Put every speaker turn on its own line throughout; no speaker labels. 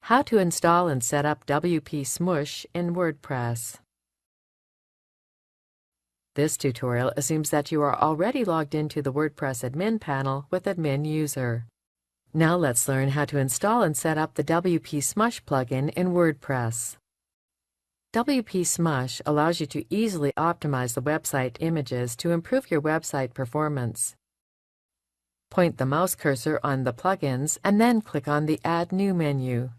How to install and set up WP Smush in WordPress. This tutorial assumes that you are already logged into the WordPress admin panel with admin user. Now let's learn how to install and set up the WP Smush plugin in WordPress. WP Smush allows you to easily optimize the website images to improve your website performance. Point the mouse cursor on the plugins and then click on the Add New menu.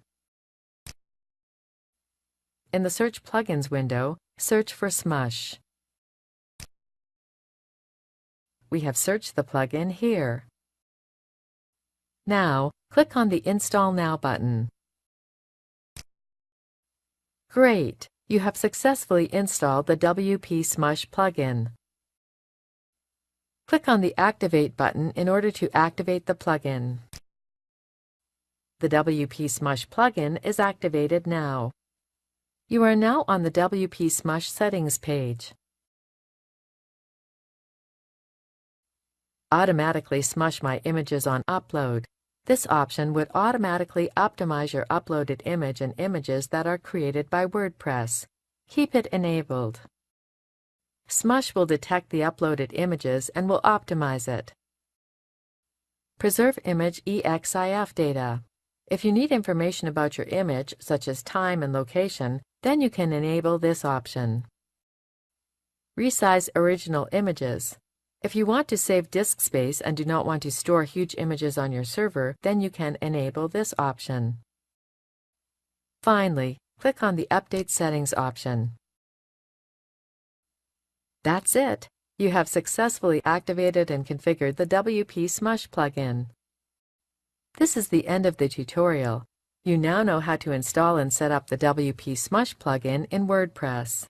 In the Search Plugins window, search for Smush. We have searched the plugin here. Now, click on the Install Now button. Great! You have successfully installed the WP Smush plugin. Click on the Activate button in order to activate the plugin. The WP Smush plugin is activated now. You are now on the WP Smush settings page. Automatically smush my images on upload. This option would automatically optimize your uploaded image and images that are created by WordPress. Keep it enabled. Smush will detect the uploaded images and will optimize it. Preserve image EXIF data. If you need information about your image, such as time and location, then you can enable this option. Resize original images. If you want to save disk space and do not want to store huge images on your server, then you can enable this option. Finally, click on the Update Settings option. That's it! You have successfully activated and configured the WP Smush plugin. This is the end of the tutorial. You now know how to install and set up the WP Smush plugin in WordPress.